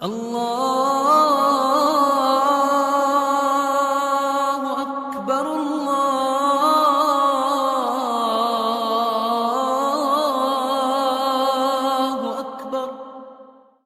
اللہ اکبر اللہ اکبر۔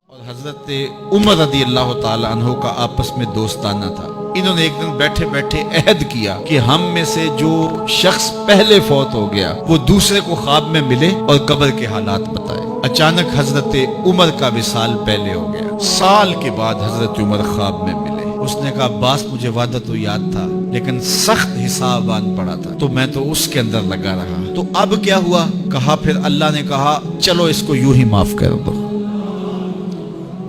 اور حضرت عمر رضی اللہ تعالی عنہ کا آپس میں دوستانہ تھا۔ انہوں نے ایک دن بیٹھے بیٹھے عہد کیا کہ ہم میں سے جو شخص پہلے فوت ہو گیا وہ دوسرے کو خواب میں ملے اور قبر کے حالات بتائے۔ اچانک حضرت عمر کا وصال پہلے ہو گیا۔ سال کے بعد حضرت عمر خواب میں ملے۔ اس نے کہا عباس مجھے وعدہ تو یاد تھا لیکن سخت حساب آن پڑا تھا تو میں تو اس کے اندر لگا رہا، تو اب کیا ہوا؟ کہا پھر اللہ نے کہا چلو اس کو یوں ہی معاف کر دو۔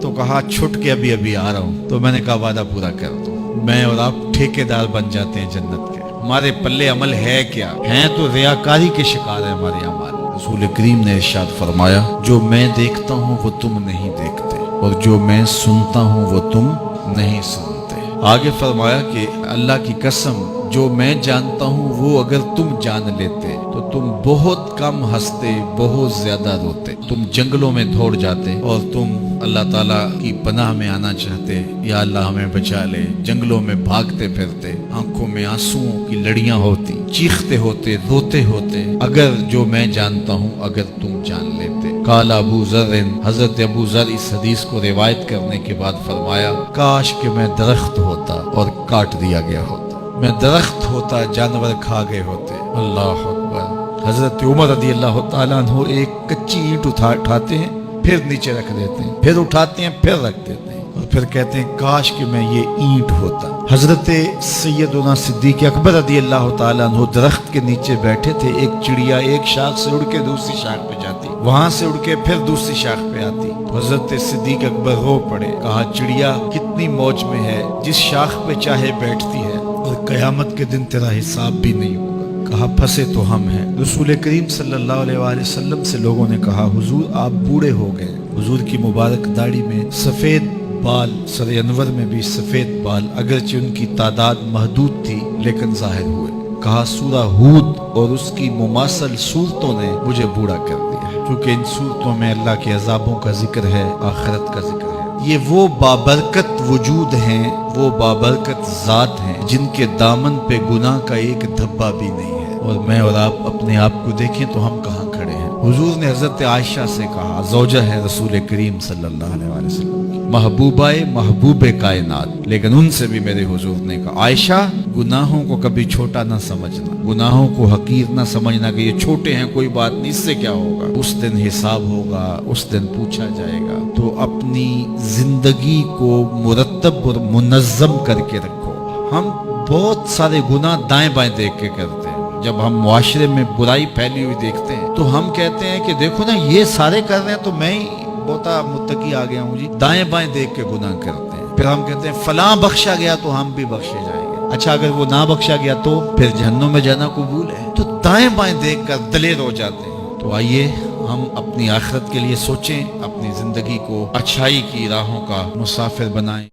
تو کہا چھٹ کے ابھی ابھی آ رہا ہوں۔ تو میں نے کہا وعدہ پورا کر دو، میں اور آپ ٹھیکیدار بن جاتے ہیں جنت کے۔ ہمارے پلے عمل ہے کیا؟ ہیں تو ریاکاری کے شکار ہیں ہمارے اعمال۔ رسول کریم نے ارشاد فرمایا جو میں دیکھتا ہوں وہ تم نہیں دیکھتے اور جو میں سنتا ہوں وہ تم نہیں سنتے۔ آگے فرمایا کہ اللہ کی قسم جو میں جانتا ہوں وہ اگر تم جان لیتے تو تم بہت کم ہنستے، بہت زیادہ روتے، تم جنگلوں میں دوڑ جاتے اور تم اللہ تعالیٰ کی پناہ میں آنا چاہتے، یا اللہ ہمیں بچا لے، جنگلوں میں بھاگتے پھرتے، آنکھوں میں آنسوؤں کی لڑیاں ہوتی، چیختے ہوتے، روتے ہوتے، اگر جو میں جانتا ہوں اگر تم جان لیتے۔ قال ابو ذر، حضرت ابو ذر اس حدیث کو روایت کرنے کے بعد فرمایا کاش کہ میں درخت ہوتا اور کاٹ دیا گیا ہوتا، میں درخت ہوتا جانور کھا گئے ہوتے۔ اللہ اکبر۔ حضرت عمر رضی اللہ تعالیٰ عنہ ایک کچی اینٹ اٹھاتے ہیں، پھر نیچے رکھ دیتے ہیں، پھر اٹھاتے ہیں، پھر رکھ دیتے ہیں، اور پھر کہتے ہیں کاش کہ میں یہ اینٹ ہوتا۔ حضرت سیدنا صدیق اکبر رضی اللہ تعالیٰ عنہ درخت کے نیچے بیٹھے تھے، ایک چڑیا ایک شاخ سے اڑ کے دوسری شاخ پہ جاتی، وہاں سے اڑ کے پھر دوسری شاخ پہ آتی۔ حضرت صدیق اکبر رو پڑے، کہا چڑیا کتنی موج میں ہے، جس شاخ پہ چاہے بیٹھتی ہے اور قیامت کے دن تیرا حساب بھی نہیں ہوگا۔ کہا پھنسے تو ہم ہیں۔ رسول کریم صلی اللہ علیہ وآلہ وسلم سے لوگوں نے کہا حضور آپ بوڑھے ہو گئے۔ حضور کی مبارک داڑھی میں سفید بال، سر انور میں بھی سفید بال، اگرچہ ان کی تعداد محدود تھی لیکن ظاہر ہوئے۔ کہا سورہ ہود اور اس کی مماثل صورتوں نے مجھے بوڑھا کر دیا، کیونکہ ان صورتوں میں اللہ کے عذابوں کا ذکر ہے، آخرت کا ذکر ہے۔ یہ وہ بابرکت وجود ہیں، وہ بابرکت ذات ہیں جن کے دامن پہ گناہ کا ایک دھبا بھی نہیں ہے۔ اور میں اور آپ اپنے آپ کو دیکھیں تو ہم کہاں کھڑے ہیں؟ حضور نے حضرت عائشہ سے کہا، زوجہ ہے رسول کریم صلی اللہ علیہ وسلم کی، محبوبہ محبوب کائنات، لیکن ان سے بھی میرے حضور نے کہا عائشہ گناہوں کو کبھی چھوٹا نہ سمجھنا، گناہوں کو حقیر نہ سمجھنا کہ یہ چھوٹے ہیں کوئی بات نہیں، اس سے کیا ہوگا؟ اس دن حساب ہوگا، اس دن پوچھا جائے گا۔ تو اپنی زندگی کو مرتب اور منظم کر کے رکھو۔ ہم بہت سارے گناہ دائیں بائیں دیکھ کے کرتے ہیں۔ جب ہم معاشرے میں برائی پھیلی ہوئی دیکھتے ہیں تو ہم کہتے ہیں کہ دیکھو نا یہ سارے کر رہے ہیں تو میں ہی بہت متقی آ گیا ہوں جی، دائیں بائیں دیکھ کے گناہ کرتے ہیں۔ پھر ہم کہتے ہیں فلاں بخشا گیا تو ہم بھی بخشے جائیں گے۔ اچھا اگر وہ نہ بخشا گیا تو پھر جہنم میں جانا قبول ہے؟ تو دائیں بائیں دیکھ کر دلیر ہو جاتے ہیں۔ تو آئیے ہم اپنی آخرت کے لیے سوچیں، اپنی زندگی کو اچھائی کی راہوں کا مسافر بنائیں۔